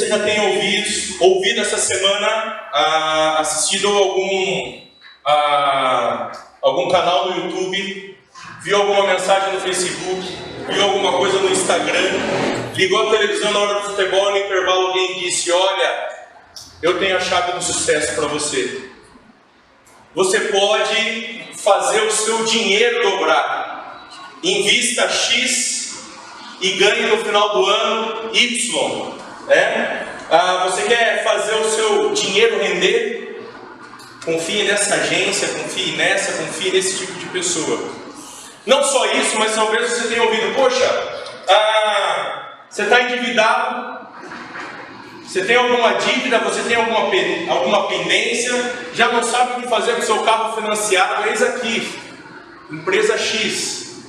já tenha ouvido essa semana, assistido algum canal no YouTube, viu alguma mensagem no Facebook, viu alguma coisa no Instagram, ligou a televisão na hora do futebol, no intervalo alguém disse: olha, eu tenho a chave do sucesso para você. Você pode fazer o seu dinheiro dobrar. Invista X e ganhe no final do ano Y. Você quer fazer o seu dinheiro render? Confie nessa agência, confie nesse tipo de pessoa. Não só isso, mas talvez você tenha ouvido: poxa, você está endividado, você tem alguma dívida, você tem alguma pendência, já não sabe o que fazer com o seu carro financiado. Eis aqui, empresa X,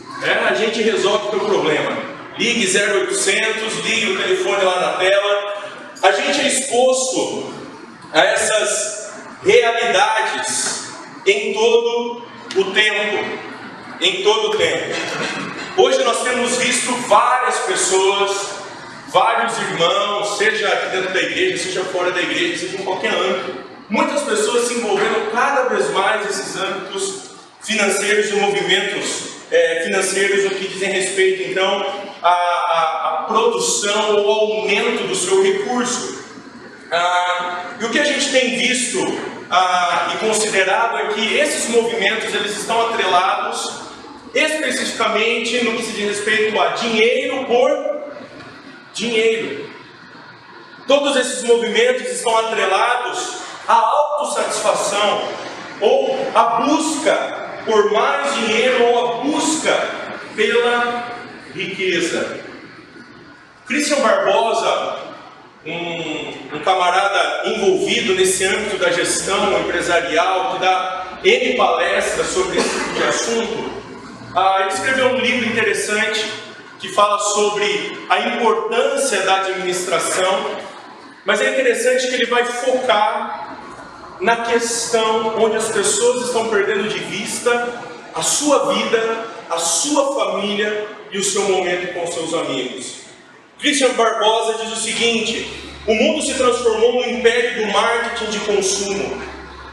a gente resolve o teu problema. Ligue 0800, ligue o telefone lá na tela. A gente é exposto a essas realidades em todo o tempo. Hoje nós temos visto várias pessoas, vários irmãos, seja aqui dentro da igreja, seja fora da igreja, seja em qualquer âmbito, muitas pessoas se envolvendo cada vez mais nesses âmbitos financeiros e movimentos financeiros, o que dizem respeito então à produção ou ao aumento do seu recurso. E o que a gente tem visto e considerado é que esses movimentos eles estão atrelados especificamente no que se diz respeito a dinheiro por dinheiro. Todos esses movimentos estão atrelados à autossatisfação, ou à busca por mais dinheiro, ou à busca pela riqueza. Christian Barbosa, um camarada envolvido nesse âmbito da gestão empresarial, que dá N palestras sobre esse tipo de assunto, ele escreveu um livro interessante que fala sobre a importância da administração, mas é interessante que ele vai focar na questão onde as pessoas estão perdendo de vista a sua vida, a sua família e o seu momento com seus amigos. Christian Barbosa diz o seguinte: o mundo se transformou no império do marketing de consumo,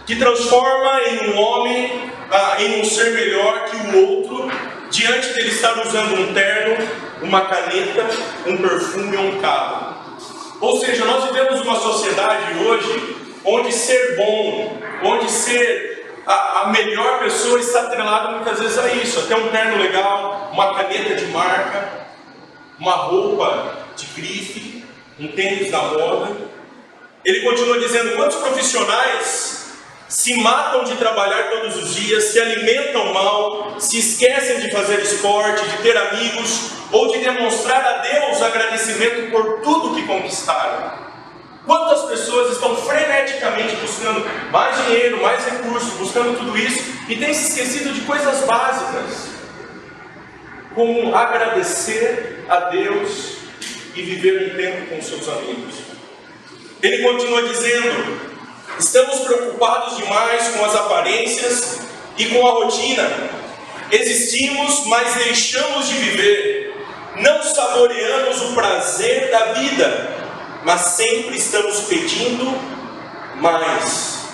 que transforma em um homem, em um ser melhor que o outro, diante dele estar usando um terno, uma caneta, um perfume ou um carro. Ou seja, nós vivemos uma sociedade hoje onde ser bom, onde ser a melhor pessoa está atrelada muitas vezes a isso. Até um terno legal, uma caneta de marca, uma roupa de grife, um tênis da moda. Ele continua dizendo: quantos profissionais se matam de trabalhar todos os dias, se alimentam mal, se esquecem de fazer esporte, de ter amigos ou de demonstrar a Deus agradecimento por tudo que conquistaram. Quantas pessoas estão freneticamente buscando mais dinheiro, mais recursos, buscando tudo isso e têm se esquecido de coisas básicas, como agradecer a Deus e viver um tempo com seus amigos. Ele continua dizendo: estamos preocupados demais com as aparências e com a rotina. Existimos, mas deixamos de viver. Não saboreamos o prazer da vida, mas sempre estamos pedindo mais,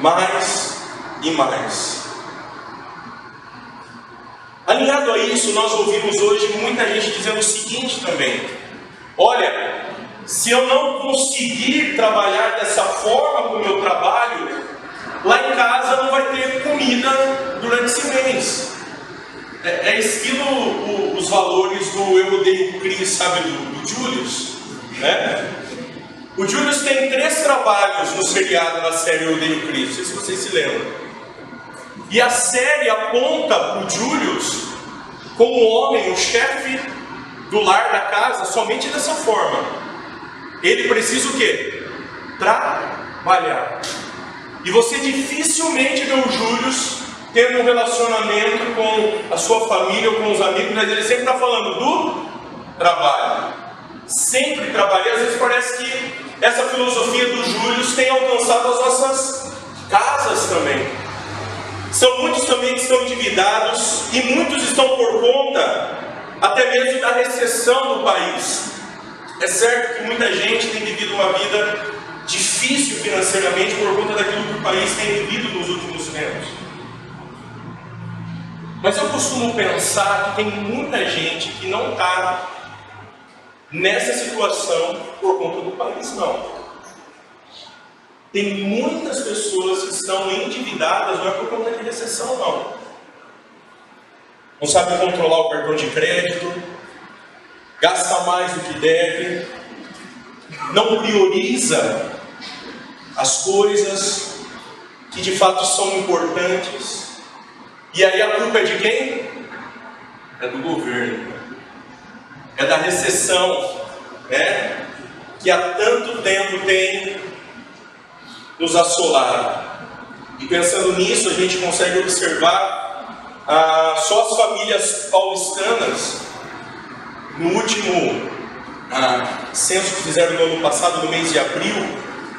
mais e mais. Alinhado a isso, nós ouvimos hoje muita gente dizendo o seguinte também: olha, se eu não conseguir trabalhar dessa forma como eu trabalho, lá em casa não vai ter comida durante esse mês. É estilo os valores do Eu Odeio Chris, sabe, do Julius, né? O Julius tem 3 trabalhos no seriado, na série Eu Odeio Chris, não sei se vocês se lembram. E a série aponta para o Julius como o homem, o chefe do lar da casa, somente dessa forma. Ele precisa o quê? Trabalhar. E você dificilmente vê o Julius tendo um relacionamento com a sua família ou com os amigos, mas ele sempre está falando do trabalho. Sempre trabalhar. Às vezes parece que essa filosofia do Julius tem alcançado as nossas casas também. São muitos também que estão endividados e muitos estão por conta até mesmo da recessão do país. É certo que muita gente tem vivido uma vida difícil financeiramente por conta daquilo que o país tem vivido nos últimos tempos. Mas eu costumo pensar que tem muita gente que não está nessa situação por conta do país, não. Tem muitas pessoas que estão endividadas, não é por conta de recessão, não. Não sabe controlar o cartão de crédito, gasta mais do que deve, não prioriza as coisas que de fato são importantes. E aí a culpa é de quem? É do governo. É da recessão, né? Que há tanto tempo tem nos assolado. E pensando nisso, a gente consegue observar só as famílias paulistanas, no último censo que fizeram no ano passado, no mês de abril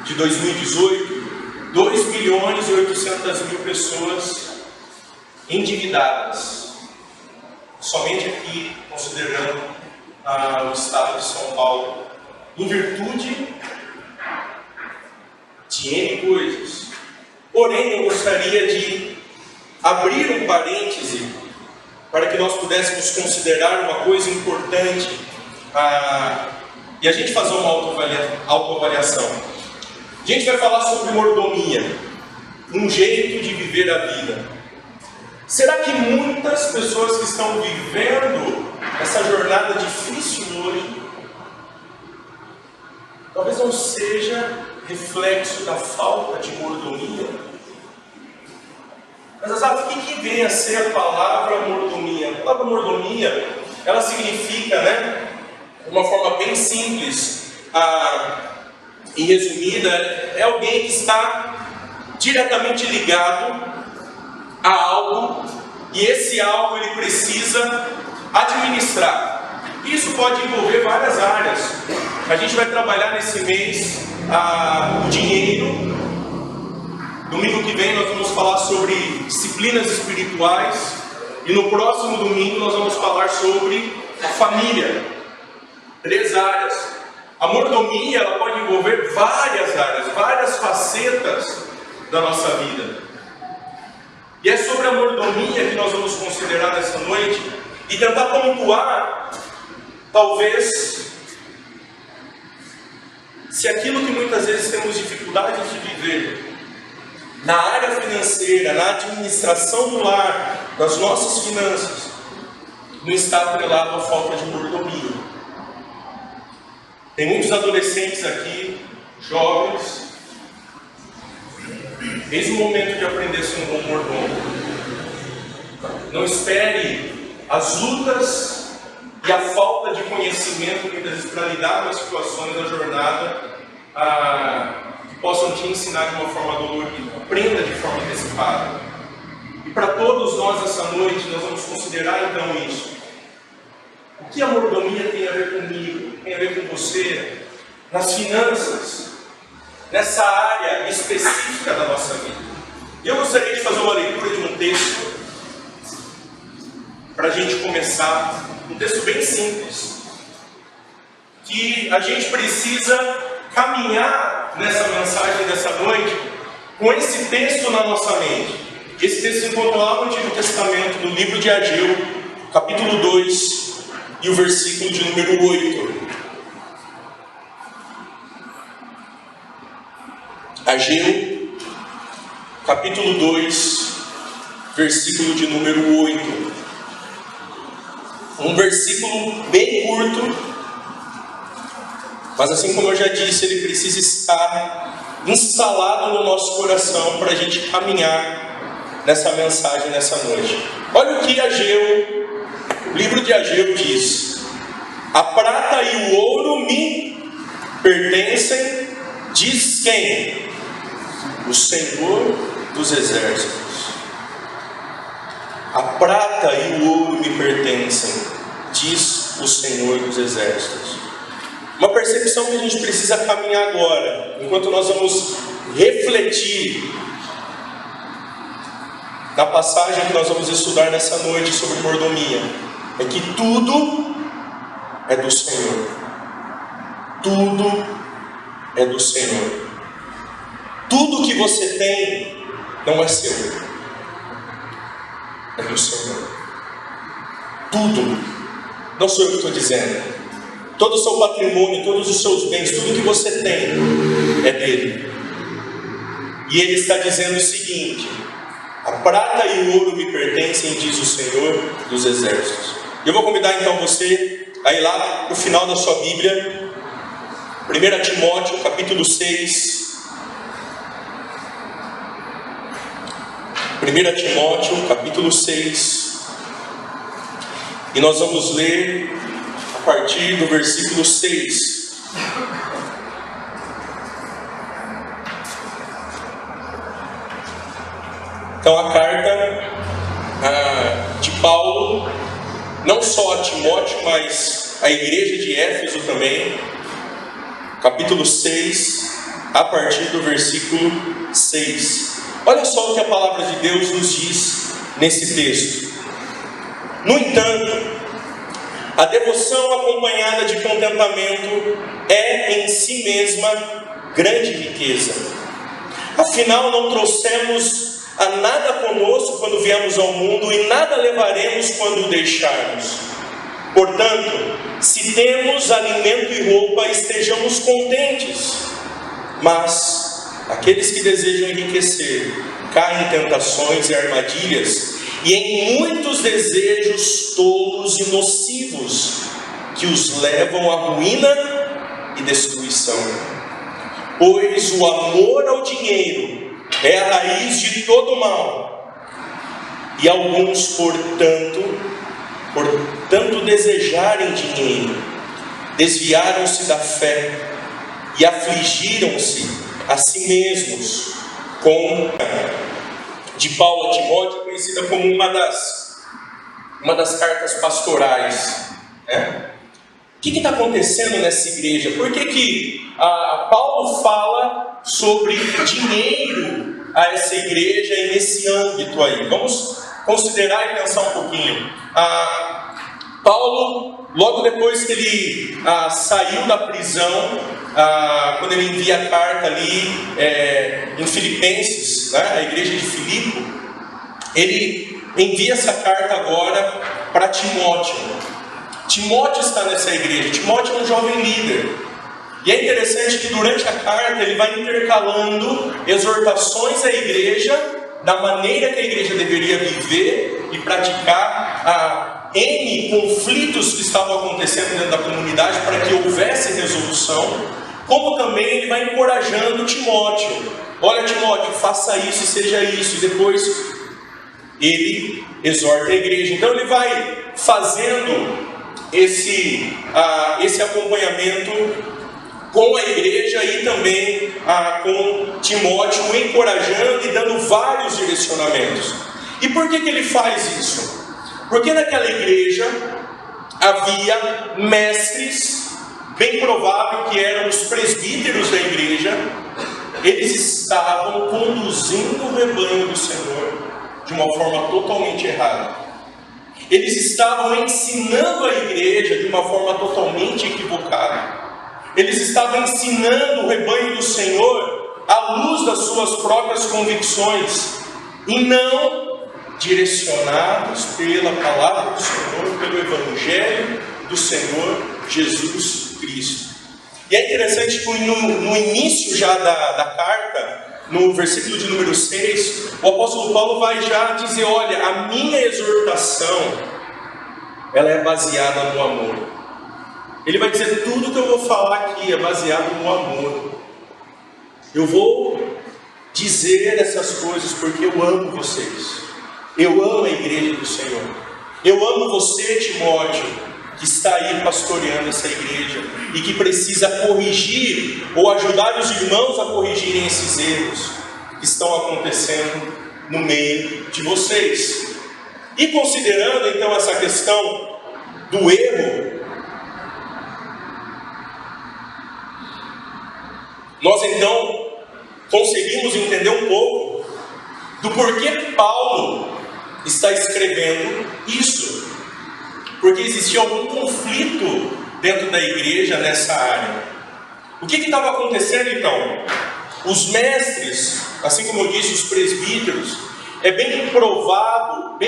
de 2018, 2.800.000 pessoas endividadas. Somente aqui, considerando o estado de São Paulo, em virtude de N coisas. Porém, eu gostaria de abrir um parêntese para que nós pudéssemos considerar uma coisa importante e a gente fazer uma autoavaliação. A gente vai falar sobre mordomia, um jeito de viver a vida. Será que muitas pessoas que estão vivendo essa jornada difícil hoje, talvez não seja reflexo da falta de mordomia? Mas o que vem a ser a palavra mordomia? A palavra mordomia, ela significa, de uma forma bem simples e resumida, é alguém que está diretamente ligado a algo, e esse algo ele precisa administrar. Isso pode envolver várias áreas. A gente vai trabalhar nesse mês o dinheiro. Domingo que vem nós vamos falar sobre disciplinas espirituais, e no próximo domingo nós vamos falar sobre a família. 3 áreas. A mordomia ela pode envolver várias áreas, várias facetas da nossa vida. E é sobre a mordomia que nós vamos considerar nessa noite e tentar pontuar, talvez, se aquilo que muitas vezes temos dificuldade de viver na área financeira, na administração do lar, das nossas finanças, não está atrelado à falta de mordomia. Tem muitos adolescentes aqui, jovens. Eis o momento de aprender a ser um bom mordomo. Não espere as lutas e a falta de conhecimento muitas vezes para lidar com as situações da jornada que possam te ensinar de uma forma dolorida. Aprenda de forma antecipada. E para todos nós essa noite, nós vamos considerar então isso. O que a mordomia tem a ver comigo, tem a ver com você, nas finanças, nessa área específica da nossa vida. E eu gostaria de fazer uma leitura de um texto, para a gente começar, um texto bem simples, que a gente precisa caminhar nessa mensagem dessa noite, com esse texto na nossa mente. Esse texto se encontra lá no Antigo Testamento, no livro de Ageu, capítulo 2, e o versículo de número 8. Ageu, capítulo 2, versículo de número 8. Um versículo bem curto, mas assim como eu já disse, ele precisa estar instalado no nosso coração para a gente caminhar nessa mensagem nessa noite. Olha o que o livro de Ageu diz: a prata e o ouro me pertencem, diz quem? O Senhor dos Exércitos. A prata e o ouro me pertencem, diz o Senhor dos Exércitos. Uma percepção que a gente precisa caminhar agora, enquanto nós vamos refletir na passagem que nós vamos estudar nessa noite sobre mordomia, é que tudo é do Senhor. tudo é do Senhor. Tudo que você tem não é seu, é do Senhor. Tudo, não sou eu que estou dizendo. Todo o seu patrimônio, todos os seus bens, tudo que você tem é dele. E ele está dizendo o seguinte: a prata e o ouro me pertencem, diz o Senhor dos Exércitos. Eu vou convidar então você a ir lá para o final da sua Bíblia, 1 Timóteo capítulo 6. 1 Timóteo capítulo 6. E nós vamos ler a partir do versículo 6. Então a carta de Paulo, não só a Timóteo, mas a igreja de Éfeso também, capítulo 6, a partir do versículo 6. Olha só o que a palavra de Deus nos diz nesse texto. No entanto, a devoção acompanhada de contentamento é em si mesma grande riqueza. Afinal, não trouxemos a nada conosco quando viemos ao mundo e nada levaremos quando o deixarmos. Portanto, se temos alimento e roupa, estejamos contentes. Mas aqueles que desejam enriquecer caem em tentações e armadilhas e em muitos desejos tolos e nocivos que os levam à ruína e destruição. Pois o amor ao dinheiro é a raiz de todo mal, e alguns, por tanto desejarem dinheiro, desviaram-se da fé e afligiram-se a si mesmos, de Paulo a Timóteo, conhecida como uma das cartas pastorais, né? O que está acontecendo nessa igreja? Por que Paulo fala sobre dinheiro a essa igreja e nesse âmbito aí? Vamos considerar e pensar um pouquinho. Paulo, logo depois que ele saiu da prisão, quando ele envia a carta ali em Filipenses, né, a igreja de Filipe, ele envia essa carta agora para Timóteo. Timóteo está nessa igreja. Timóteo é um jovem líder. E é interessante que durante a carta ele vai intercalando exortações à igreja, da maneira que a igreja deveria viver e praticar N conflitos que estavam acontecendo dentro da comunidade para que houvesse resolução, como também ele vai encorajando Timóteo. Olha, Timóteo, faça isso e seja isso. E depois ele exorta a igreja. Então ele vai fazendo esse acompanhamento com a igreja e também com Timóteo, o encorajando e dando vários direcionamentos. E por que ele faz isso? Porque naquela igreja havia mestres, bem provável que eram os presbíteros da igreja. Eles estavam conduzindo o rebanho do Senhor de uma forma totalmente errada. Eles estavam ensinando a igreja de uma forma totalmente equivocada. Eles estavam ensinando o rebanho do Senhor à luz das suas próprias convicções e não direcionados pela palavra do Senhor, pelo Evangelho do Senhor Jesus Cristo. E é interessante que no início já da carta, no versículo de número 6, o apóstolo Paulo vai já dizer: olha, a minha exortação, ela é baseada no amor. Ele vai dizer: tudo que eu vou falar aqui é baseado no amor. Eu vou dizer essas coisas porque eu amo vocês. Eu amo a igreja do Senhor. Eu amo você, Timóteo, que está aí pastoreando essa igreja e que precisa corrigir ou ajudar os irmãos a corrigirem esses erros que estão acontecendo no meio de vocês. E considerando então essa questão do erro, nós então conseguimos entender um pouco do porquê Paulo está escrevendo isso. Porque existia algum conflito dentro da igreja nessa área. O que estava acontecendo então? Os mestres, assim como eu disse, os presbíteros, é bem provável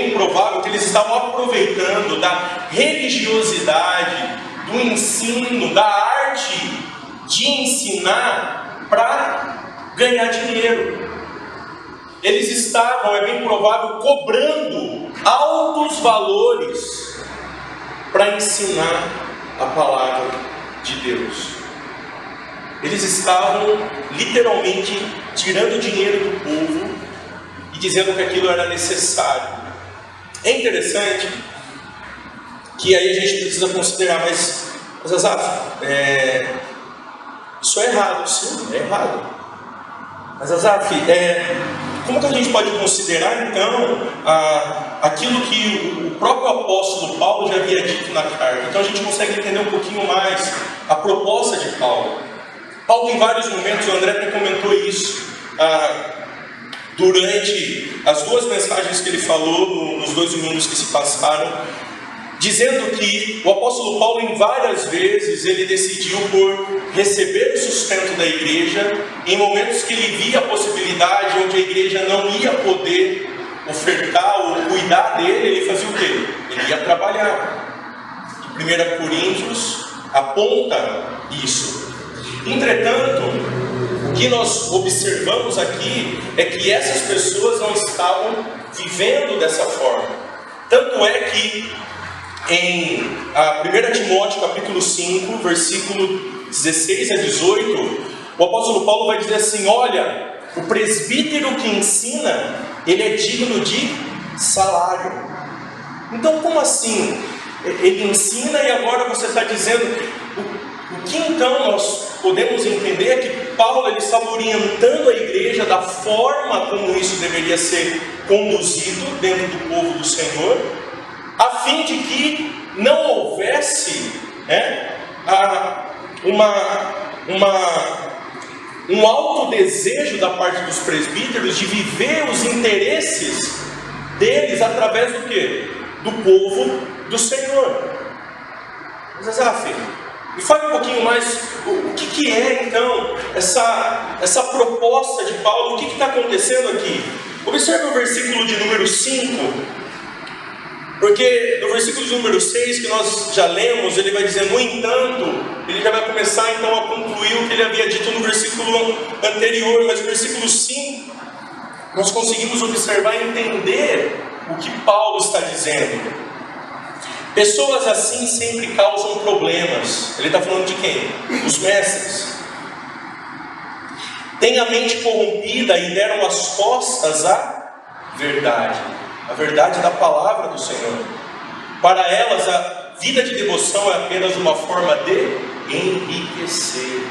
que eles estavam aproveitando da religiosidade, do ensino, da arte de ensinar para ganhar dinheiro. Eles estavam, é bem provável, cobrando altos valores para ensinar a palavra de Deus. Eles estavam literalmente tirando dinheiro do povo e dizendo que aquilo era necessário. É interessante que aí a gente precisa considerar, mas Azaf, isso é errado, sim, é errado. Mas Azaf, como que a gente pode considerar então aquilo que o próprio apóstolo Paulo já havia dito na carta? Então a gente consegue entender um pouquinho mais a proposta de Paulo. Paulo, em vários momentos, o André até comentou isso durante as duas mensagens que ele falou nos 2 domingos que se passaram, dizendo que o apóstolo Paulo, em várias vezes, ele decidiu por receber o sustento da igreja em momentos que ele via a possibilidade onde a igreja não ia poder ofertar ou cuidar dele. Ele fazia o quê? Ele ia trabalhar. 1 Coríntios aponta isso. Entretanto, o que nós observamos aqui é que essas pessoas não estavam vivendo dessa forma. Tanto é que em 1 Timóteo capítulo 5, versículo 16 a 18, o apóstolo Paulo vai dizer assim: olha, o presbítero que ensina, ele é digno de salário. Então, como assim? Ele ensina e agora você está dizendo... O que então nós podemos entender é que Paulo ele estava orientando a igreja da forma como isso deveria ser conduzido dentro do povo do Senhor, a fim de que não houvesse um alto desejo da parte dos presbíteros de viver os interesses deles através do quê? Do povo do Senhor. Azaf, me fale um pouquinho mais o que é então essa proposta de Paulo, o que está acontecendo aqui? Observe o versículo de número 5, porque no versículo de número 6 que nós já lemos, ele vai dizer: no entanto, ele já vai começar então a concluir o que ele havia dito no versículo anterior, mas no versículo 5 nós conseguimos observar e entender o que Paulo está dizendo. Pessoas assim sempre causam problemas. Ele está falando de quem? Dos mestres. Têm a mente corrompida e deram as costas à verdade. A verdade da palavra do Senhor. Para elas, a vida de devoção é apenas uma forma de enriquecer.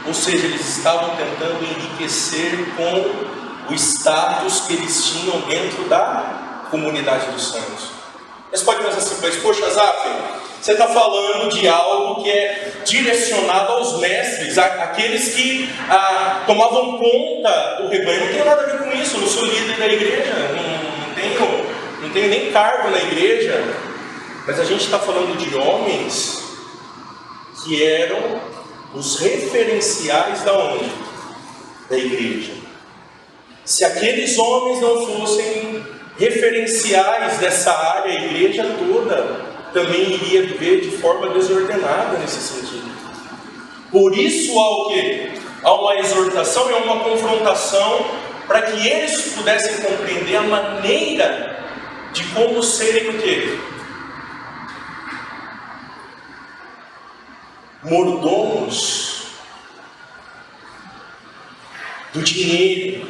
Ou seja, eles estavam tentando enriquecer com o status que eles tinham dentro da comunidade dos santos. Mas pode pensar assim: mas poxa, Azaf, você está falando de algo que é direcionado aos mestres, aqueles que tomavam conta do rebanho. Não tenho nada a ver com isso, eu não sou líder da igreja, não tenho nem cargo na igreja. Mas a gente está falando de homens que eram os referenciais da onde? Da igreja. Se aqueles homens não fossem referenciais dessa área, a igreja toda também iria viver de forma desordenada nesse sentido. Por isso há o quê? Há uma exortação e uma confrontação para que eles pudessem compreender a maneira de como serem o quê? Mordomos do dinheiro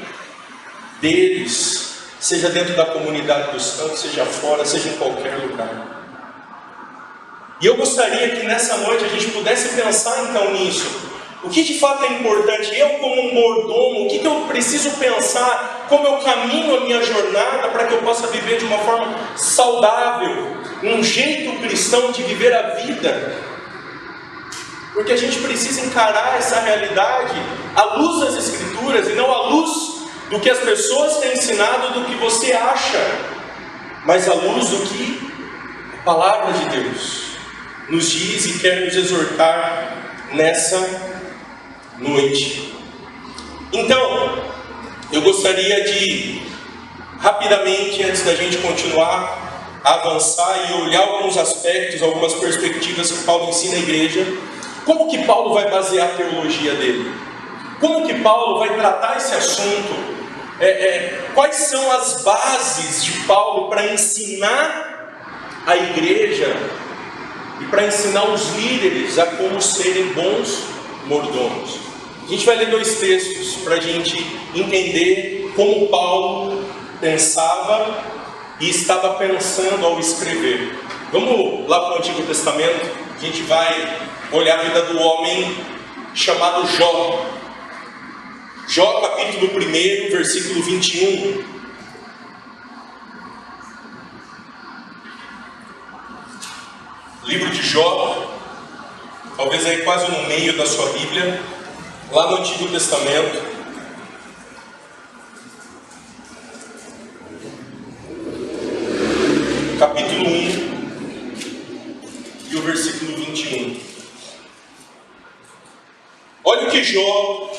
deles, seja dentro da comunidade dos santos, seja fora, seja em qualquer lugar. E eu gostaria que nessa noite a gente pudesse pensar então nisso. O que de fato é importante? Eu como um mordomo, o que eu preciso pensar? Como eu caminho a minha jornada para que eu possa viver de uma forma saudável, um jeito cristão de viver a vida? Porque a gente precisa encarar essa realidade à luz das Escrituras e não à luz do que as pessoas têm ensinado, do que você acha, mas à luz do que a palavra de Deus nos diz e quer nos exortar nessa noite. Então, eu gostaria de, rapidamente, antes da gente continuar a avançar e olhar alguns aspectos, algumas perspectivas que Paulo ensina à igreja, como que Paulo vai basear a teologia dele? Como que Paulo vai tratar esse assunto? Quais são as bases de Paulo para ensinar a igreja e para ensinar os líderes a como serem bons mordomos? A gente vai ler dois textos para a gente entender como Paulo pensava e estava pensando ao escrever. Vamos lá para o Antigo Testamento, a gente vai olhar a vida do homem chamado Jó. Jó, capítulo 1, versículo 21. Livro de Jó, talvez aí quase no meio da sua Bíblia, lá no Antigo Testamento. Capítulo 1 e o versículo 21. Olha o que Jó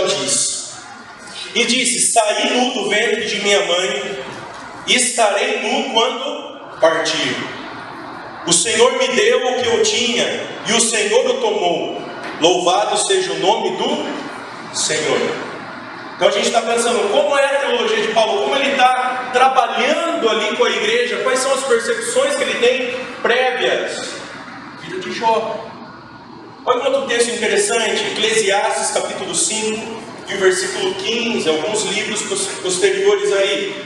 diz. E disse: saí nu do ventre de minha mãe, e estarei nu quando partir. O Senhor me deu o que eu tinha, e o Senhor o tomou. Louvado seja o nome do Senhor. Então a gente está pensando, como é a teologia de Paulo? Como ele está trabalhando ali com a igreja? Quais são as percepções que ele tem prévias? Vida de Jó. Olha um outro texto interessante, Eclesiastes capítulo 5 e o versículo 15, alguns livros posteriores aí.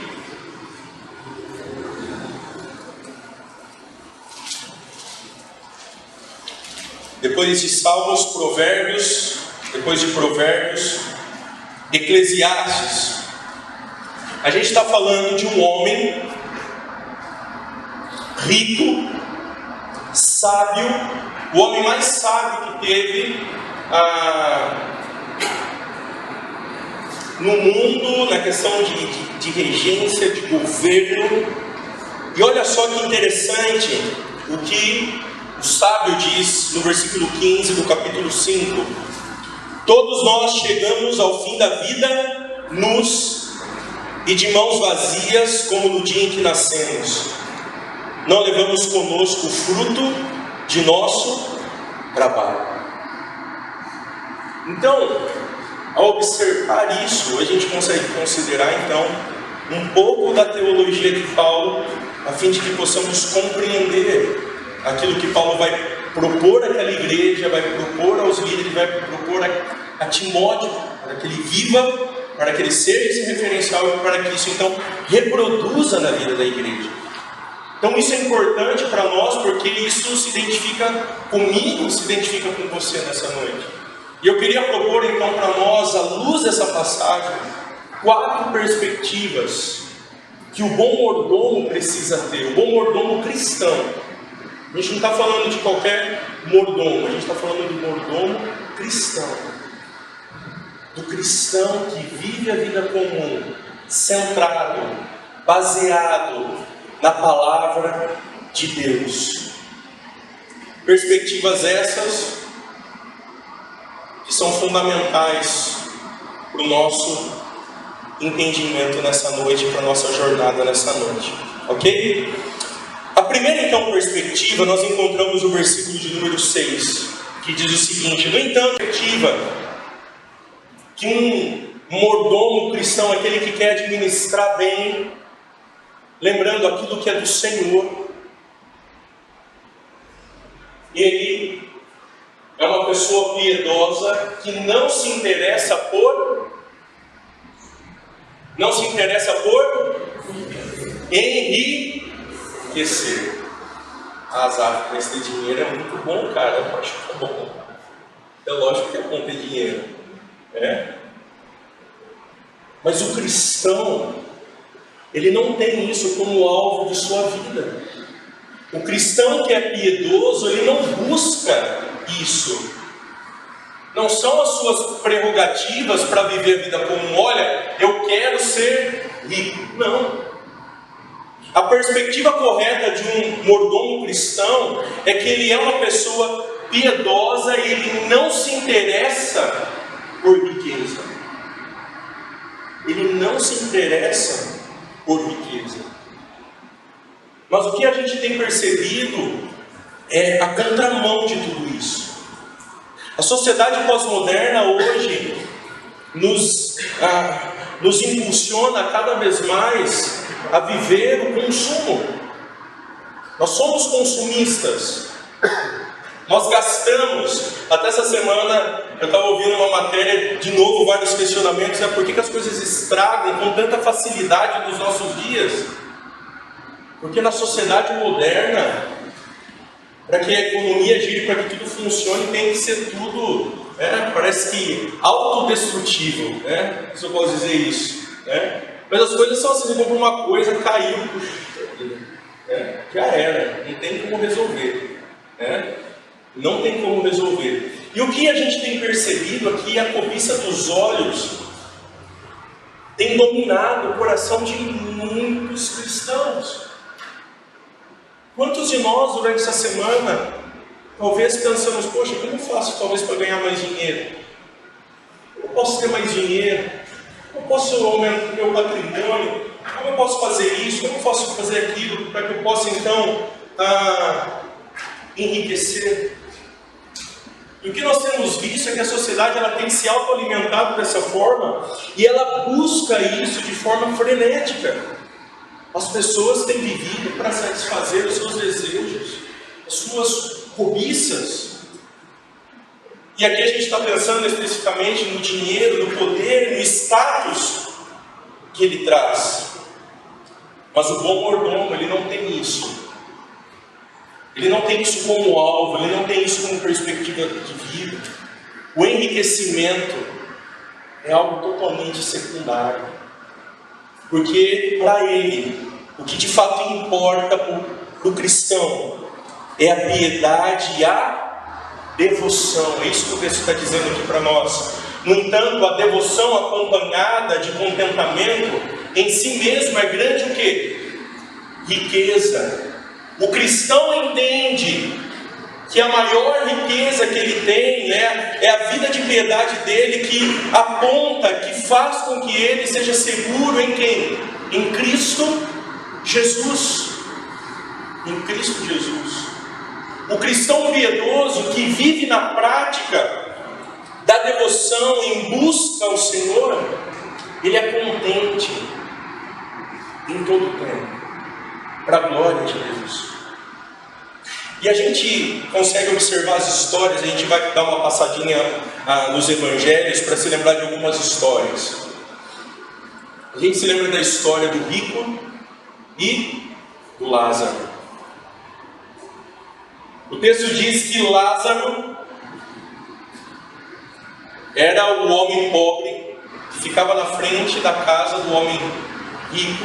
Depois de Salmos, Provérbios, depois de Provérbios, Eclesiastes. A gente está falando de um homem rico, sábio, o homem mais sábio que teve no mundo, na questão de regência, de governo. E olha só que interessante o que o sábio diz no versículo 15 do capítulo 5. Todos nós chegamos ao fim da vida nus e de mãos vazias, como no dia em que nascemos. Não levamos conosco o fruto de nosso trabalho. Então, ao observar isso, a gente consegue considerar então um pouco da teologia de Paulo, a fim de que possamos compreender aquilo que Paulo vai propor àquela igreja, vai propor aos líderes, vai propor a Timóteo, para que ele viva, para que ele seja esse referencial e para que isso então reproduza na vida da igreja. Então isso é importante para nós, porque isso se identifica comigo, se identifica com você nessa noite. E eu queria propor então para nós, à luz dessa passagem, 4 perspectivas que o bom mordomo precisa ter, o bom mordomo cristão. A gente não está falando de qualquer mordomo, a gente está falando do mordomo cristão. Do cristão que vive a vida comum, centrado, baseado na palavra de Deus. Perspectivas essas que são fundamentais para o nosso entendimento nessa noite, para a nossa jornada nessa noite. Ok? A primeira então perspectiva nós encontramos no versículo de número 6, que diz o seguinte: no entanto, perspectiva que um mordomo cristão, aquele que quer administrar bem, lembrando aquilo que é do Senhor, ele é uma pessoa piedosa que não se interessa por enriquecer. Azar, mas ter dinheiro é muito bom, cara. Eu acho que é bom. É lógico que é bom ter dinheiro. Mas o cristão, ele não tem isso como alvo de sua vida. O cristão que é piedoso, ele não busca isso. Não são as suas prerrogativas para viver a vida comum. Olha, eu quero ser rico. Não. A perspectiva correta de um mordomo cristão é que ele é uma pessoa piedosa e ele não se interessa por riqueza. Ele não se interessa por riqueza. Mas o que a gente tem percebido é a contramão de tudo isso. A sociedade pós-moderna hoje nos impulsiona cada vez mais a viver o consumo. Nós somos consumistas. Nós gastamos. Até essa semana eu estava ouvindo uma matéria, de novo vários questionamentos, por que as coisas estragam com tanta facilidade nos nossos dias? Porque na sociedade moderna, para que a economia gire, para que tudo funcione, tem que ser tudo, parece que autodestrutivo, se eu posso dizer isso. Mas as coisas são assim, você compra uma coisa, caiu, já era, não tem como resolver. Não tem como resolver. E o que a gente tem percebido aqui, a cobiça dos olhos tem dominado o coração de muitos cristãos. Quantos de nós, durante essa semana, talvez pensamos, poxa, como eu faço talvez para ganhar mais dinheiro? Como eu posso ter mais dinheiro? Como eu posso aumentar o meu patrimônio? Como eu posso fazer isso? Como eu posso fazer aquilo? Para que eu possa, então, enriquecer? E o que nós temos visto é que a sociedade ela tem se autoalimentado dessa forma e ela busca isso de forma frenética. As pessoas têm vivido para satisfazer os seus desejos, as suas cobiças. E aqui a gente está pensando especificamente no dinheiro, no poder, no status que ele traz. Mas o bom mordomo, ele não tem isso. Ele não tem isso como alvo, ele não tem isso como perspectiva de vida. O enriquecimento é algo totalmente secundário. Porque para ele, o que de fato importa para o cristão é a piedade e a devoção. É isso que o texto está dizendo aqui para nós. No entanto, a devoção acompanhada de contentamento em si mesmo é grande o quê? Riqueza. O cristão entende que a maior riqueza que ele tem, é a vida de piedade dele, que aponta, que faz com que ele seja seguro em quem? Em Cristo Jesus. Em Cristo Jesus. O cristão piedoso que vive na prática da devoção em busca ao Senhor, ele é contente em todo o tempo, para a glória de Deus. E a gente consegue observar as histórias, a gente vai dar uma passadinha nos evangelhos para se lembrar de algumas histórias. A gente se lembra da história do rico e do Lázaro. O texto diz que Lázaro era o homem pobre que ficava na frente da casa do homem rico.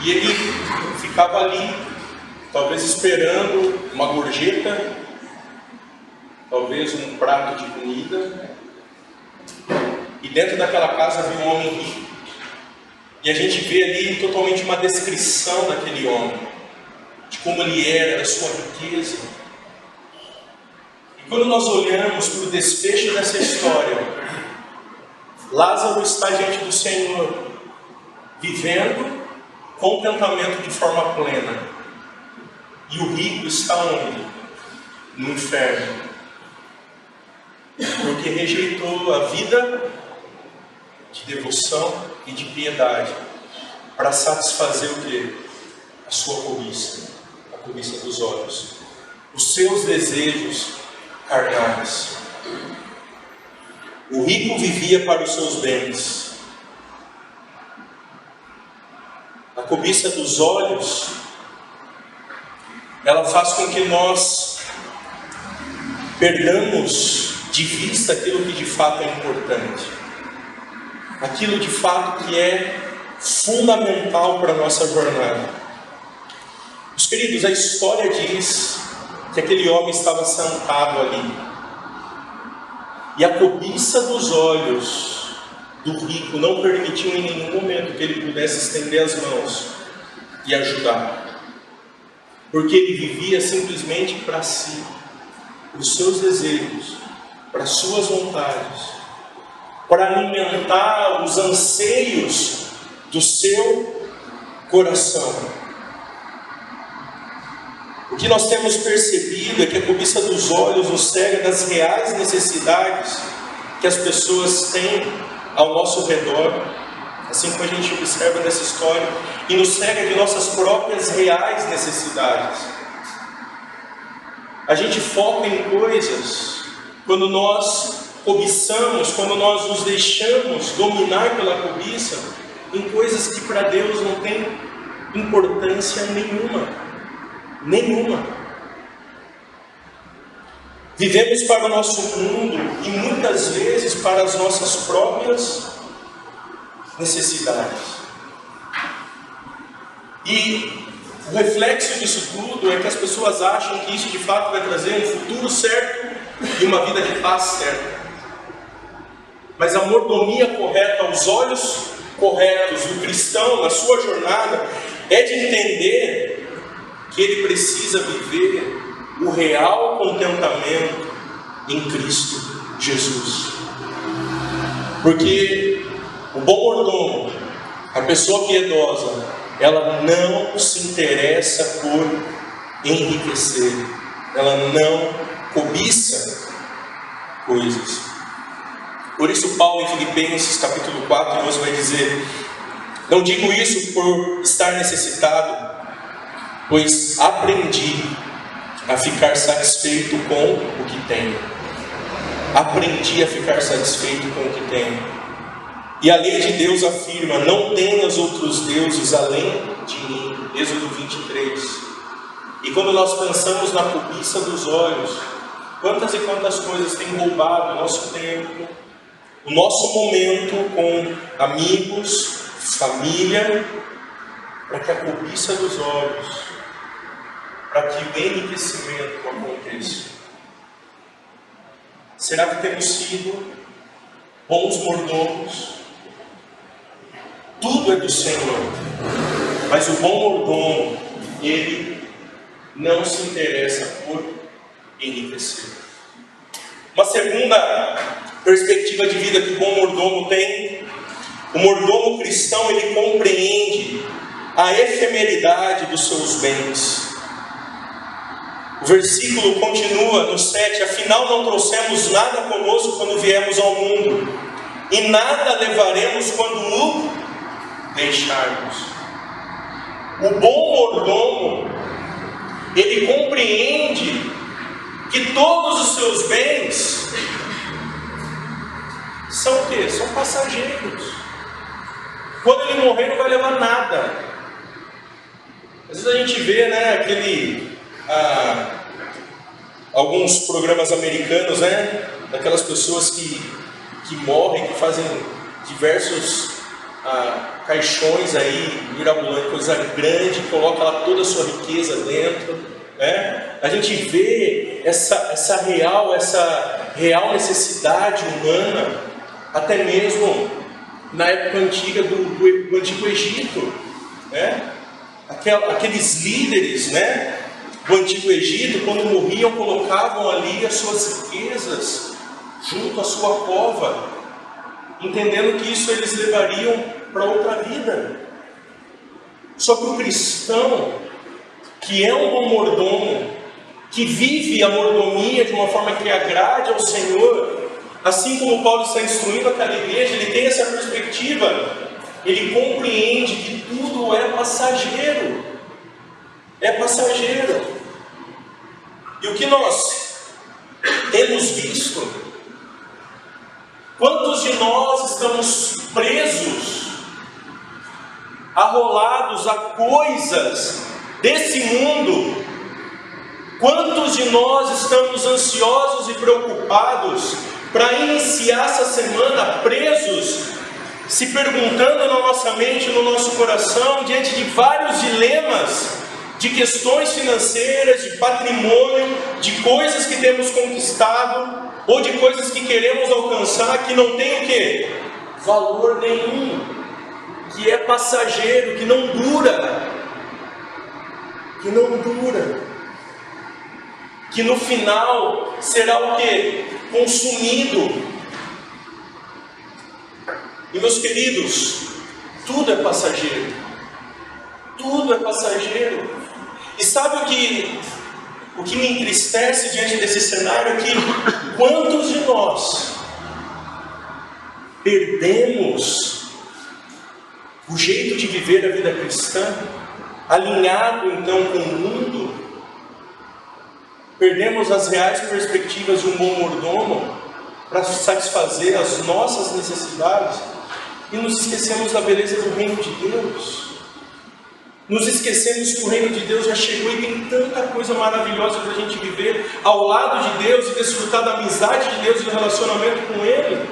E ele ficava ali, talvez esperando uma gorjeta, talvez um prato de comida. E dentro daquela casa havia um homem rico. E a gente vê ali totalmente uma descrição daquele homem, de como ele era, da sua riqueza. E quando nós olhamos para o desfecho dessa história, Lázaro está diante do Senhor, vivendo contentamento de forma plena. E o rico está onde? No inferno. Porque rejeitou a vida de devoção e de piedade para satisfazer o quê? A sua cobiça, a cobiça dos olhos, os seus desejos carnais. O rico vivia para os seus bens. A cobiça dos olhos, ela faz com que nós perdamos de vista aquilo que de fato é importante, aquilo de fato que é fundamental para a nossa jornada. Meus queridos, a história diz que aquele homem estava sentado ali, e a cobiça dos olhos do rico não permitiu em nenhum momento que ele pudesse estender as mãos e ajudar, porque ele vivia simplesmente para si, para os seus desejos, para as suas vontades, para alimentar os anseios do seu coração. O que nós temos percebido é que a cobiça dos olhos nos cega das reais necessidades que as pessoas têm ao nosso redor, assim como a gente observa nessa história, e nos cega de nossas próprias reais necessidades. A gente foca em coisas quando nós cobiçamos, quando nós nos deixamos dominar pela cobiça, em coisas que para Deus não tem importância nenhuma. Vivemos para o nosso mundo e muitas vezes para as nossas próprias necessidades. E o reflexo disso tudo é que as pessoas acham que isso de fato vai trazer um futuro certo e uma vida de paz certa. Mas a mordomia correta, aos olhos corretos do cristão na sua jornada, é de entender que ele precisa viver o real contentamento em Cristo Jesus. Porque o bom mordomo, a pessoa piedosa, ela não se interessa por enriquecer, ela não cobiça coisas. Por isso Paulo em Filipenses capítulo 4, 11 vai dizer: não digo isso por estar necessitado, pois aprendi a ficar satisfeito com o que tenho. Aprendi a ficar satisfeito com o que tenho. E a lei de Deus afirma: não tenhas outros deuses além de mim. Êxodo 23. E quando nós pensamos na cobiça dos olhos, quantas e quantas coisas têm roubado o nosso tempo, o nosso momento com amigos, família, para que a cobiça dos olhos, para que o enriquecimento aconteça. Será que temos sido bons mordomos? Tudo é do Senhor, mas o bom mordomo, ele não se interessa por enriquecer. Uma segunda perspectiva de vida que o bom mordomo tem: o mordomo cristão, ele compreende a efemeridade dos seus bens. O versículo continua no 7: afinal não trouxemos nada conosco quando viemos ao mundo, e nada levaremos quando o deixarmos. O bom mordomo, ele compreende que todos os seus bens são o quê? São passageiros. Quando ele morrer não vai levar nada. Às vezes a gente vê, alguns programas americanos, daquelas pessoas que morrem, que fazem diversos caixões aí, mirabolantes, coisa grande, coloca lá toda a sua riqueza dentro, A gente vê essa real necessidade humana, até mesmo na época antiga do Antigo Egito, Aqueles líderes, do Antigo Egito, quando morriam, colocavam ali as suas riquezas junto à sua cova, entendendo que isso eles levariam para outra vida. Só que o cristão, que é um bom mordomo, que vive a mordomia de uma forma que agrade ao Senhor, assim como Paulo está instruindo aquela igreja, ele tem essa perspectiva, ele compreende que tudo é passageiro. É passageiro. E o que nós temos visto? Quantos de nós estamos presos, arrolados a coisas desse mundo? Quantos de nós estamos ansiosos e preocupados para iniciar essa semana presos, se perguntando na nossa mente, no nosso coração, diante de vários dilemas, de questões financeiras, de patrimônio, de coisas que temos conquistado, ou de coisas que queremos alcançar, que não tem o quê? valor nenhum, que é passageiro, que não dura, que no final será o quê? Consumido. E meus queridos, tudo é passageiro. Tudo é passageiro. E sabe o que me entristece diante desse cenário? É que quantos de nós perdemos o jeito de viver a vida cristã, alinhado então com o mundo, perdemos as reais perspectivas de um bom mordomo para satisfazer as nossas necessidades e nos esquecemos da beleza do reino de Deus. Nos esquecemos que o reino de Deus já chegou e tem tanta coisa maravilhosa para a gente viver ao lado de Deus e desfrutar da amizade de Deus e do relacionamento com Ele.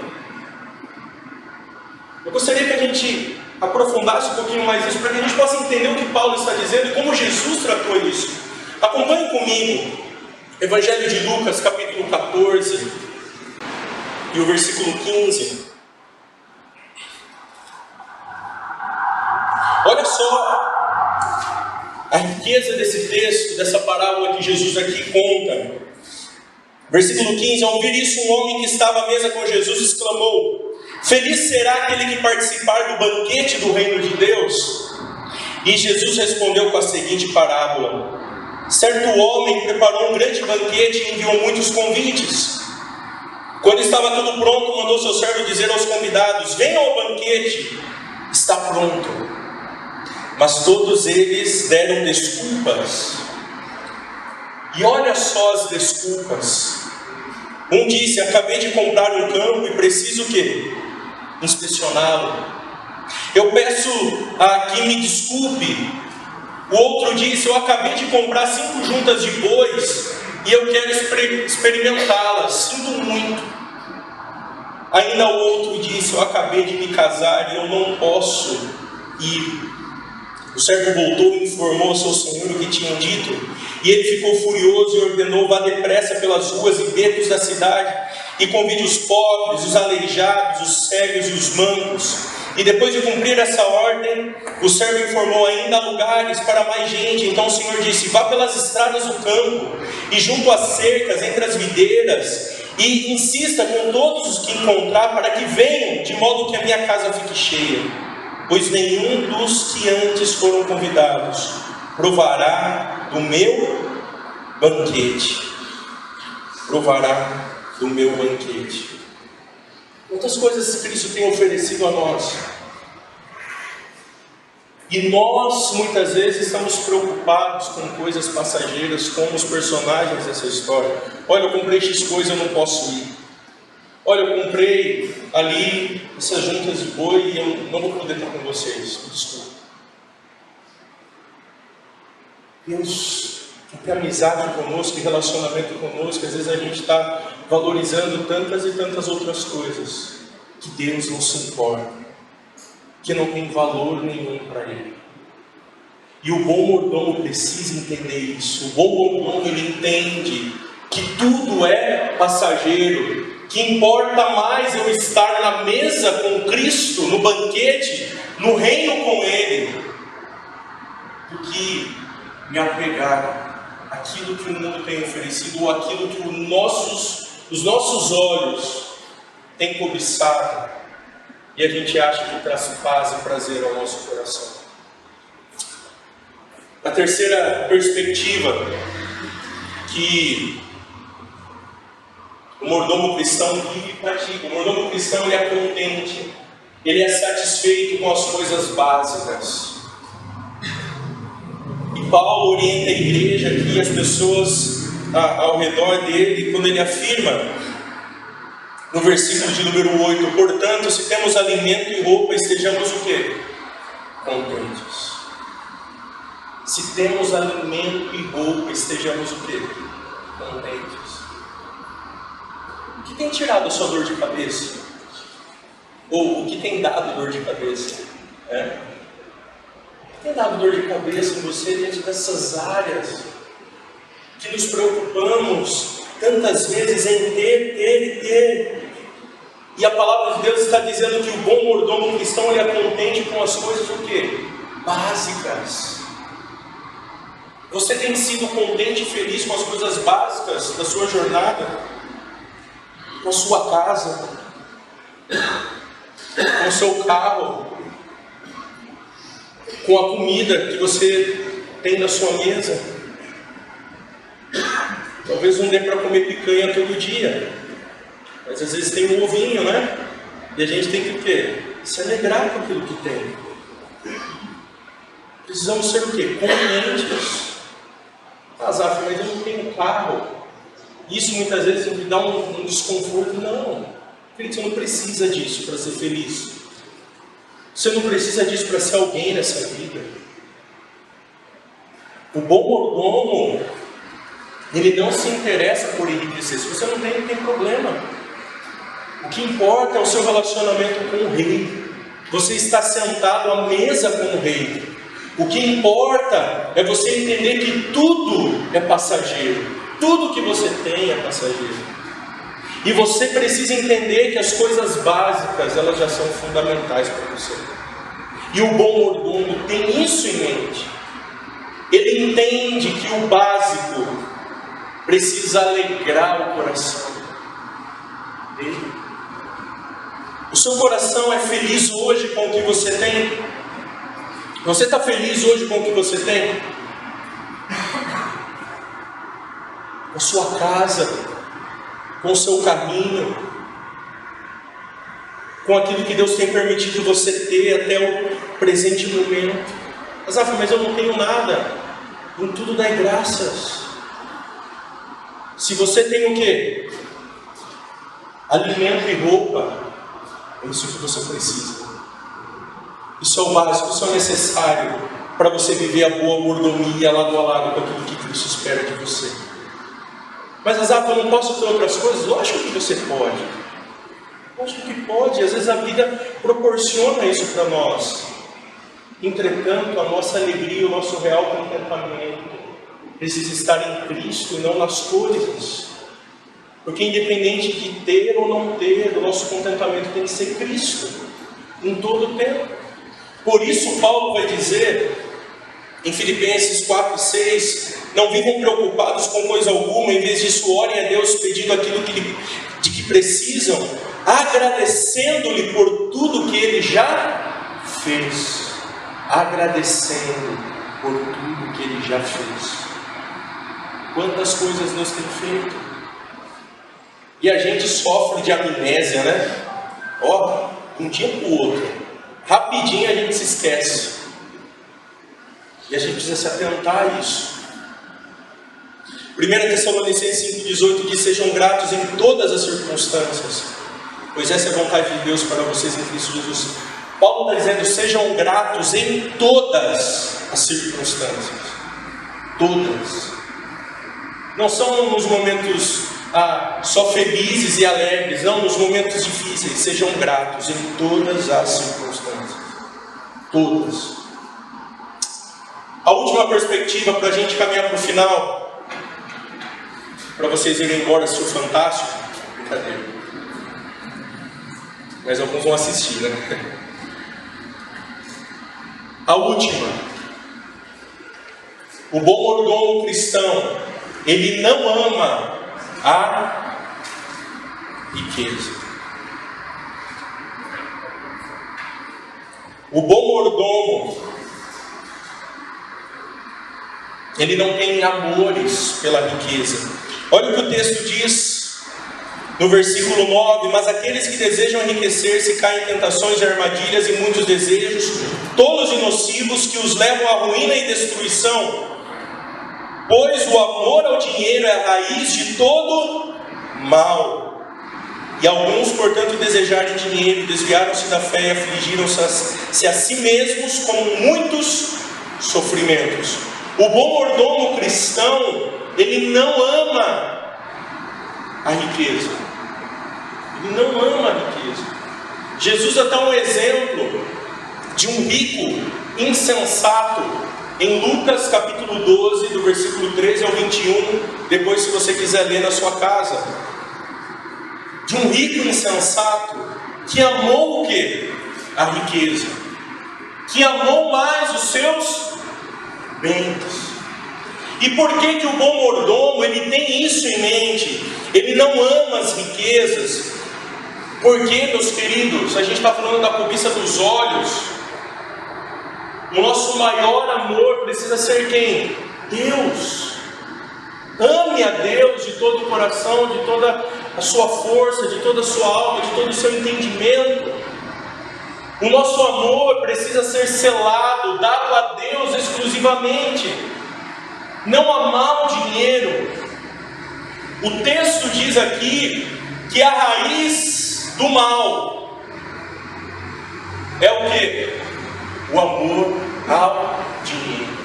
Eu gostaria que a gente aprofundasse um pouquinho mais isso, para que a gente possa entender o que Paulo está dizendo e como Jesus tratou isso. Acompanhe comigo, Evangelho de Lucas, capítulo 14, e o versículo 15. Olha só a riqueza desse texto, dessa parábola que Jesus aqui conta. Versículo 15: ao ouvir isso, um homem que estava à mesa com Jesus exclamou: feliz será aquele que participar do banquete do reino de Deus. E Jesus respondeu com a seguinte parábola: certo homem preparou um grande banquete e enviou muitos convites. Quando estava tudo pronto, mandou seu servo dizer aos convidados: venham ao banquete, está pronto. Mas todos eles deram desculpas. E olha só as desculpas. Um disse: acabei de comprar um campo e preciso o quê? Inspecioná-lo. Eu peço que me desculpe. O outro disse: eu acabei de comprar 5 juntas de bois e eu quero experimentá-las. Sinto muito. Ainda o outro disse: eu acabei de me casar e eu não posso ir. O servo voltou e informou ao seu senhor o que tinham dito, e ele ficou furioso e ordenou: vá depressa pelas ruas e becos da cidade, e convide os pobres, os aleijados, os cegos e os mancos. E depois de cumprir essa ordem, o servo informou: ainda há lugares para mais gente. Então o Senhor disse: vá pelas estradas do campo, e junto às cercas, entre as videiras, e insista com todos os que encontrar, para que venham, de modo que a minha casa fique cheia. Pois nenhum dos que antes foram convidados provará do meu banquete. Provará do meu banquete. Quantas coisas Cristo tem oferecido a nós. E nós, muitas vezes, estamos preocupados com coisas passageiras, como os personagens dessa história. Olha, eu comprei X coisa, eu não posso ir. Olha, eu comprei ali essas juntas de boi e eu não vou poder estar com vocês. Desculpa. Deus quer ter amizade conosco, relacionamento conosco. Às vezes a gente está valorizando tantas e tantas outras coisas que Deus não se importa, que não tem valor nenhum para Ele. E o bom mordomo precisa entender isso. O bom mordomo, ele entende que tudo é passageiro, que importa mais eu estar na mesa com Cristo, no banquete, no reino com Ele, do que me apegar àquilo que o mundo tem oferecido, ou àquilo que os nossos olhos têm cobiçado, e a gente acha que traz paz e prazer ao nosso coração. A terceira perspectiva que o mordomo cristão vive e pratica. O mordomo cristão, ele é contente, ele é satisfeito com as coisas básicas. E Paulo orienta a igreja aqui, as pessoas ao redor dele, quando ele afirma, no versículo de número 8, portanto, se temos alimento e roupa, estejamos o quê? Contentes. Se temos alimento e roupa, estejamos o quê? Contentes. O que tem tirado a sua dor de cabeça? Ou o que tem dado dor de cabeça? O que tem dado dor de cabeça em você diante dessas áreas que nos preocupamos tantas vezes em ter? E a palavra de Deus está dizendo que o bom mordomo cristão, ele é contente com as coisas o quê? Básicas. Você tem sido contente e feliz com as coisas básicas da sua jornada? Com a sua casa? Com o seu carro? Com a comida que você tem na sua mesa? Talvez não dê para comer picanha todo dia, mas às vezes tem um ovinho, né? E a gente tem que o quê? Se alegrar com aquilo que tem. Precisamos ser o quê? Contentes. Zaf, mas eu não tenho carro. Isso muitas vezes me dá um desconforto. Não, você não precisa disso para ser feliz. Você não precisa disso para ser alguém nessa vida. O bom mordomo, ele não se interessa por enriquecer. Se você não tem problema. O que importa é o seu relacionamento com o rei. Você está sentado à mesa com o rei. O que importa é você entender que tudo é passageiro. Tudo que você tem é passageiro. E você precisa entender que as coisas básicas, elas já são fundamentais para você. E o bom mordomo tem isso em mente. Ele entende que o básico precisa alegrar o coração dele. O seu coração é feliz hoje com o que você tem? Você está feliz hoje com o que você tem? Com a sua casa, com o seu carrinho, com aquilo que Deus tem permitido você ter até o presente momento. Mas eu não tenho nada. Em tudo dai graças. Se você tem o quê? Alimento e roupa, é isso que você precisa. Isso é o básico, isso é o necessário para você viver a boa mordomia lado a lado com aquilo que Cristo espera de você. Mas eu não posso ter outras coisas? Lógico que você pode. Lógico que pode. Às vezes a vida proporciona isso para nós. Entretanto, a nossa alegria, o nosso real contentamento precisa estar em Cristo e não nas coisas. Porque independente de ter ou não ter, o nosso contentamento tem que ser Cristo em todo o tempo. Por isso Paulo vai dizer em Filipenses 4:6, não vivam preocupados com coisa alguma, em vez disso orem a Deus pedindo aquilo de que precisam, agradecendo-lhe por tudo que Ele já fez. Agradecendo por tudo que Ele já fez. Quantas coisas Deus tem feito? E a gente sofre de amnésia, né? Um dia para o outro. Rapidinho a gente se esquece. E a gente precisa se atentar a isso. 1 Tessalonicenses 5,18 diz: sejam gratos em todas as circunstâncias, pois essa é a vontade de Deus para vocês em Cristo Jesus. Paulo está dizendo: sejam gratos em todas as circunstâncias. Todas. Não são nos momentos só felizes e alegres, não, nos momentos difíceis. Sejam gratos em todas as circunstâncias. Todas. A última perspectiva para a gente caminhar para o final, para vocês irem embora, seu fantástico. Brincadeira. Mas alguns vão assistir, né? A última. O bom mordomo cristão, ele não ama a riqueza. O bom mordomo, ele não tem amores pela riqueza. Olha o que o texto diz no versículo 9: mas aqueles que desejam enriquecer-se caem em tentações e armadilhas e muitos desejos, tolos e nocivos, que os levam à ruína e destruição. Pois o amor ao dinheiro é a raiz de todo mal. E alguns, portanto, desejarem dinheiro, desviaram-se da fé e afligiram-se a si mesmos com muitos sofrimentos. O bom mordomo cristão, ele não ama a riqueza. Ele não ama a riqueza. Jesus dá um exemplo de um rico insensato em Lucas capítulo 12, do versículo 13 ao 21, depois se você quiser ler na sua casa. De um rico insensato que amou o quê? A riqueza, que amou mais os seus bens. E por que que o bom mordomo, ele tem isso em mente? Ele não ama as riquezas. Porque, meus queridos, a gente está falando da cobiça dos olhos. O nosso maior amor precisa ser quem? Deus. Ame a Deus de todo o coração, de toda a sua força, de toda a sua alma, de todo o seu entendimento. O nosso amor precisa ser selado, dado a Deus exclusivamente. Não amar o dinheiro. O texto diz aqui que a raiz do mal é o quê? O amor ao dinheiro.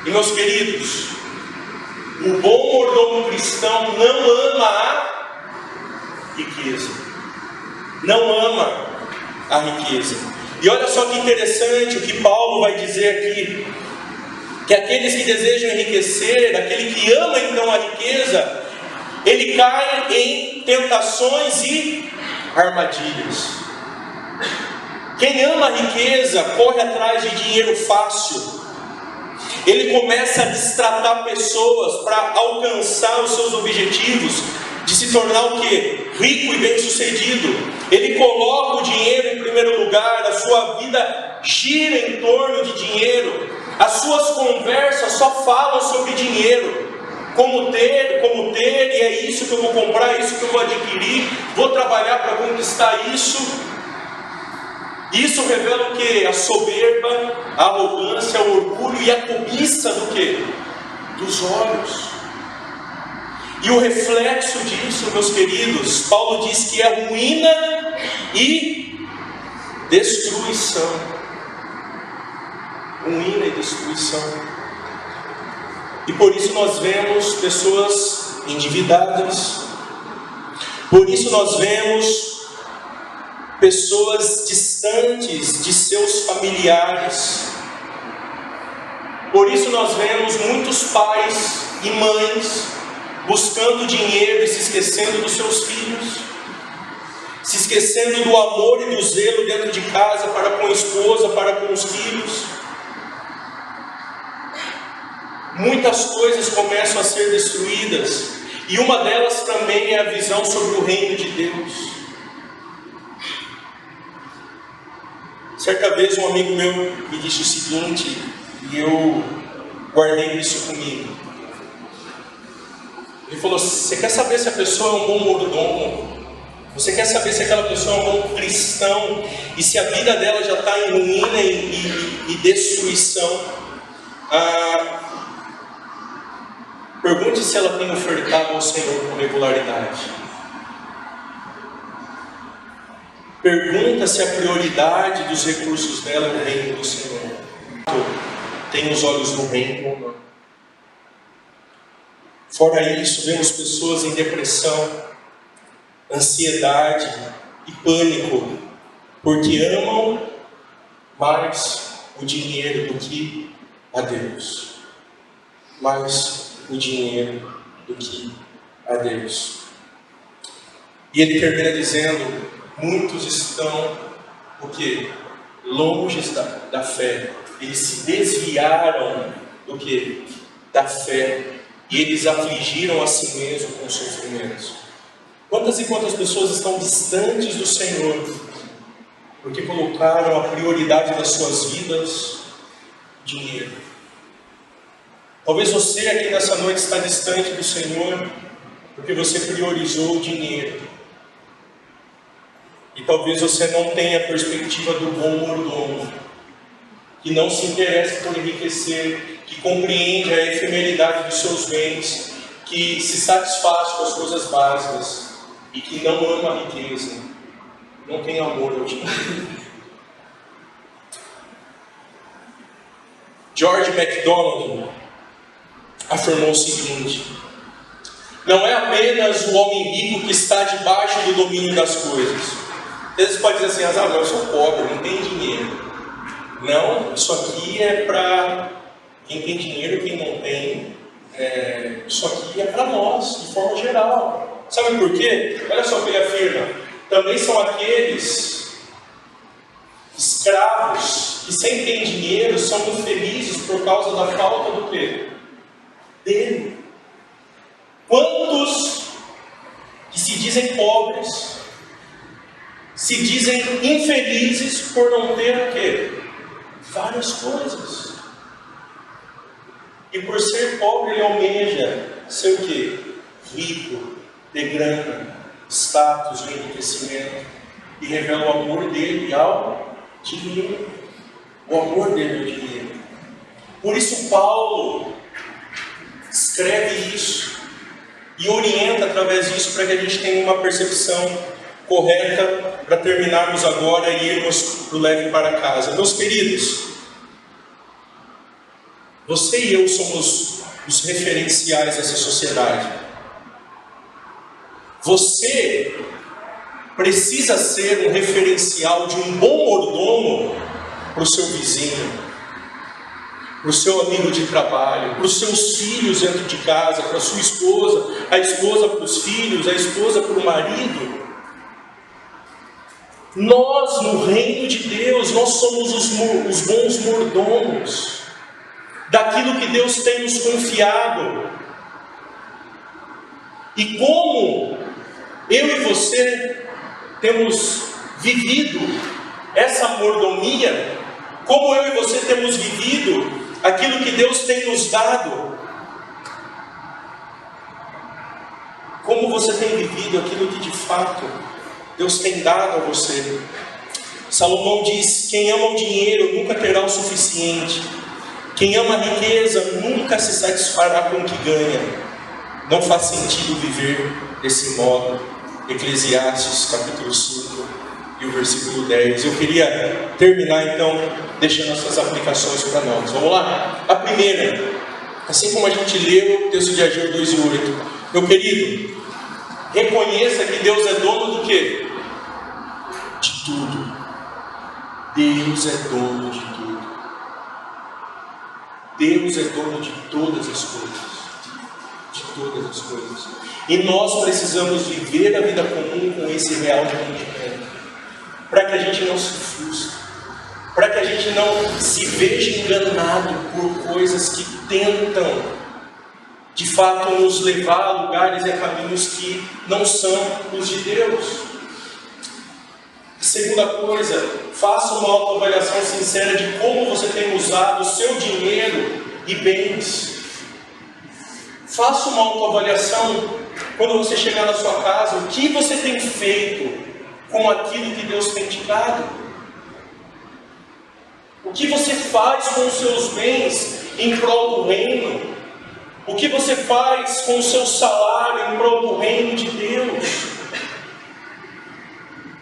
E meus queridos, o bom mordomo cristão não ama a riqueza. Não ama a riqueza. E olha só que interessante o que Paulo vai dizer aqui. Que aqueles que desejam enriquecer, aquele que ama então a riqueza, ele cai em tentações e armadilhas. Quem ama a riqueza corre atrás de dinheiro fácil. Ele começa a destratar pessoas para alcançar os seus objetivos de se tornar o quê? Rico e bem-sucedido. Ele coloca o dinheiro em primeiro lugar, a sua vida gira em torno de dinheiro. As suas conversas só falam sobre dinheiro. Como ter, e é isso que eu vou comprar, é isso que eu vou adquirir, vou trabalhar para conquistar isso. Isso revela o que? A soberba, a arrogância, o orgulho e a cobiça do que? Dos olhos. E o reflexo disso, meus queridos, Paulo diz que é ruína e destruição. Ruína e destruição. E por isso nós vemos pessoas endividadas. Por isso nós vemos pessoas distantes de seus familiares. Por isso nós vemos muitos pais e mães buscando dinheiro e se esquecendo dos seus filhos, se esquecendo do amor e do zelo dentro de casa para com a esposa, para com os filhos. Muitas coisas começam a ser destruídas, e uma delas também é a visão sobre o reino de Deus. Certa vez um amigo meu me disse o seguinte, e eu guardei isso comigo. Ele falou: você quer saber se a pessoa é um bom mordomo? Você quer saber se aquela pessoa é um bom cristão? E se a vida dela já está em ruína e destruição? Pergunte se ela tem ofertado ao Senhor com regularidade. Pergunta se a prioridade dos recursos dela é o reino do Senhor. Tem os olhos no reino ou não? Fora isso, vemos pessoas em depressão, ansiedade e pânico, porque amam mais o dinheiro do que a Deus. Mais o dinheiro do que a Deus. E ele termina dizendo: muitos estão o quê? Longe da fé. Eles se desviaram do quê? Da fé. E eles afligiram a si mesmos com sofrimentos. Quantas e quantas pessoas estão distantes do Senhor porque colocaram a prioridade das suas vidas dinheiro? Talvez você aqui nessa noite está distante do Senhor porque você priorizou o dinheiro. E talvez você não tenha a perspectiva do bom mordomo, que não se interessa por enriquecer, que compreende a efemeridade dos seus bens, que se satisfaz com as coisas básicas e que não ama a riqueza, não tem amor ao dinheiro. George MacDonald afirmou o seguinte: não é apenas o homem rico que está debaixo do domínio das coisas. Às vezes pode dizer assim: eu sou pobre, não tenho dinheiro. Não, isso aqui é para quem tem dinheiro, quem não tem. Isso aqui é para nós, de forma geral. Sabe por quê? Olha só o que ele afirma: também são aqueles escravos que sem ter dinheiro são infelizes por causa da falta do quê? Dele. Quantos que se dizem pobres, se dizem infelizes por não ter o quê? Várias coisas. E por ser pobre ele almeja ser o quê? Rico, ter grana, status e enriquecimento. E revela o amor dele ao dinheiro. O amor dele ao dinheiro. Por isso Paulo escreve isso e orienta através disso para que a gente tenha uma percepção correta para terminarmos agora e irmos para o leve para casa. Meus queridos, você e eu somos os referenciais dessa sociedade. Você precisa ser um referencial de um bom mordomo para o seu vizinho, para o seu amigo de trabalho, para os seus filhos dentro de casa, para a sua esposa, a esposa para os filhos, a esposa para o marido. Nós, no reino de Deus, nós somos os bons mordomos daquilo que Deus tem nos confiado. E como eu e você temos vivido essa mordomia, como eu e você temos vivido aquilo que Deus tem nos dado, como você tem vivido aquilo que de fato Deus tem dado a você. Salomão diz: quem ama o dinheiro nunca terá o suficiente. Quem ama a riqueza nunca se satisfará com o que ganha. Não faz sentido viver desse modo. Eclesiastes capítulo 5 e o versículo 10. Eu queria terminar então deixando essas aplicações para nós. Vamos lá? A primeira, assim como a gente leu o texto de Ageu 2:8. Meu querido, reconheça que Deus é dono do quê? De tudo. Deus é dono de tudo. Deus é dono de todas as coisas. De todas as coisas. E nós precisamos viver a vida comum com esse real entendimento, para que a gente não se frustre, para que a gente não se veja enganado por coisas que tentam de fato nos levar a lugares e a caminhos que não são os de Deus. Segunda coisa, faça uma autoavaliação sincera de como você tem usado o seu dinheiro e bens. Faça uma autoavaliação quando você chegar na sua casa, o que você tem feito com aquilo que Deus tem te dado? O que você faz com os seus bens em prol do reino? O que você faz com o seu salário em prol do reino de Deus?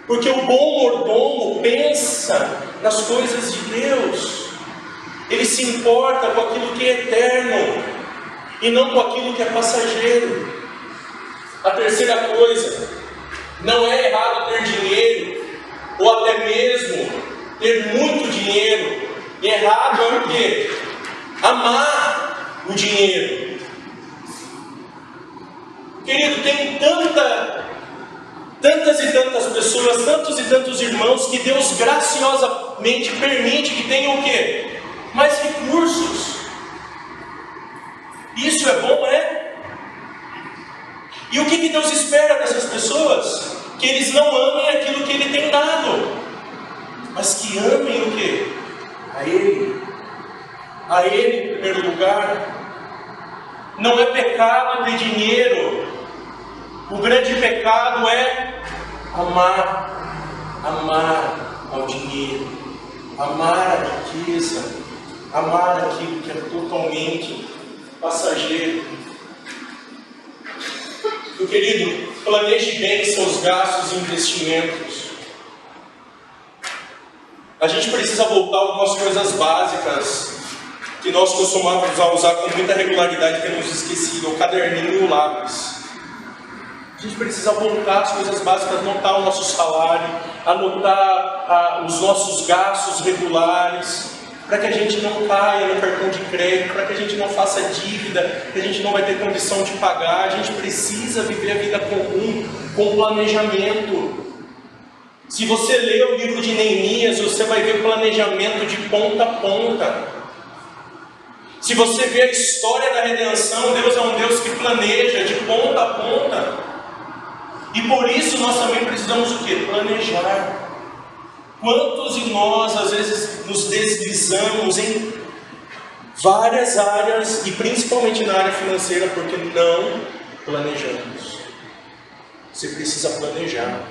Porque o bom mordomo pensa nas coisas de Deus. Ele se importa com aquilo que é eterno e não com aquilo que é passageiro. A terceira coisa, não é errado ter dinheiro, ou até mesmo ter muito dinheiro. Errado é o quê? Amar o dinheiro. Querido, tem tantas e tantas pessoas, tantos e tantos irmãos que Deus graciosamente permite que tenham o quê? Mais recursos. Isso é bom, é? E o que Deus espera dessas pessoas? Que eles não amem aquilo que Ele tem dado, mas que amem o quê? A Ele. A Ele em primeiro lugar. Não é pecado ter dinheiro. O grande pecado é amar ao dinheiro, amar a riqueza, amar aquilo que é totalmente passageiro. Meu querido, planeje bem seus gastos e investimentos. A gente precisa voltar a algumas coisas básicas que nós costumávamos usar com muita regularidade e temos esquecido: o caderninho e o lápis. A gente precisa voltar às coisas básicas, anotar o nosso salário, anotar os nossos gastos regulares, para que a gente não caia no cartão de crédito, para que a gente não faça dívida, que a gente não vai ter condição de pagar. A gente precisa viver a vida comum com planejamento. Se você ler o livro de Neemias, você vai ver planejamento de ponta a ponta. Se você ver a história da redenção, Deus é um Deus que planeja de ponta a ponta. E por isso nós também precisamos o quê? Planejar. Quantos de nós às vezes nos deslizamos em várias áreas, e principalmente na área financeira, porque não planejamos. Você precisa planejar.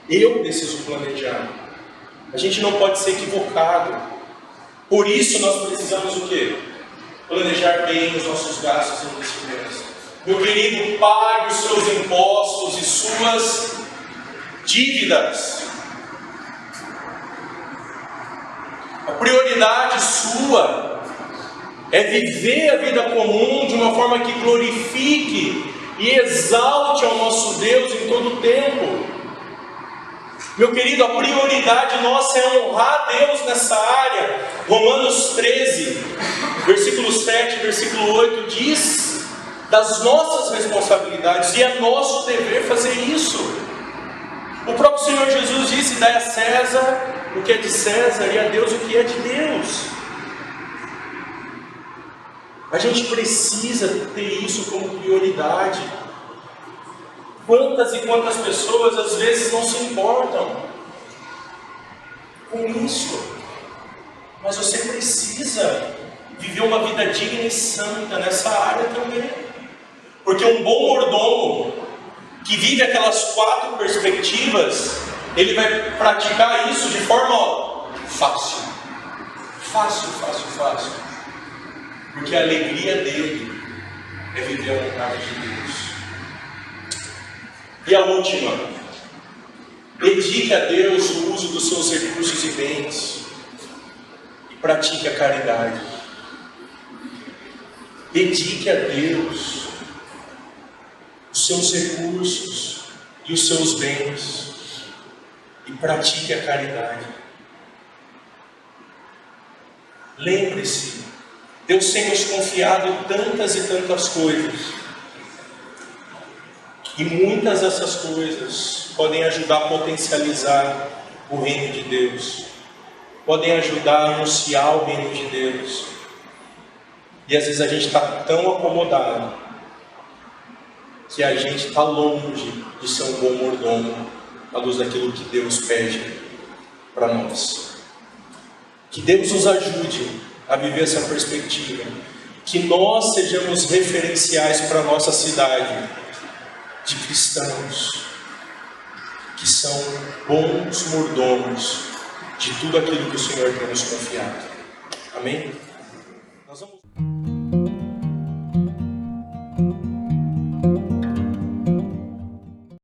Eu preciso planejar. A gente não pode ser equivocado. Por isso nós precisamos o quê? Planejar bem os nossos gastos e investimentos. Meu querido, pague os seus impostos e suas dívidas. A prioridade sua é viver a vida comum de uma forma que glorifique e exalte ao nosso Deus em todo o tempo. Meu querido, a prioridade nossa é honrar a Deus nessa área. Romanos 13, versículo 7, versículo 8 diz das nossas responsabilidades, e é nosso dever fazer isso. O próprio Senhor Jesus disse: dai a César o que é de César e a Deus o que é de Deus. A gente precisa ter isso como prioridade. Quantas e quantas pessoas às vezes não se importam com isso, mas você precisa viver uma vida digna e santa nessa área também, porque um bom mordomo que vive aquelas 4 perspectivas, ele vai praticar isso de forma fácil, porque a alegria dele é viver a vontade de Deus. E a última: dedique a Deus o uso dos seus recursos e bens e pratique a caridade. Dedique a Deus os seus recursos e os seus bens e pratique a caridade. Lembre-se, Deus tem nos confiado tantas e tantas coisas. E muitas dessas coisas podem ajudar a potencializar o reino de Deus, podem ajudar a anunciar o reino de Deus. E às vezes a gente está tão acomodado que a gente está longe de ser um bom mordomo à luz daquilo que Deus pede para nós. Que Deus nos ajude a viver essa perspectiva, que nós sejamos referenciais para a nossa cidade de cristãos que são bons mordomos de tudo aquilo que o Senhor tem nos confiado. Amém? Nós vamos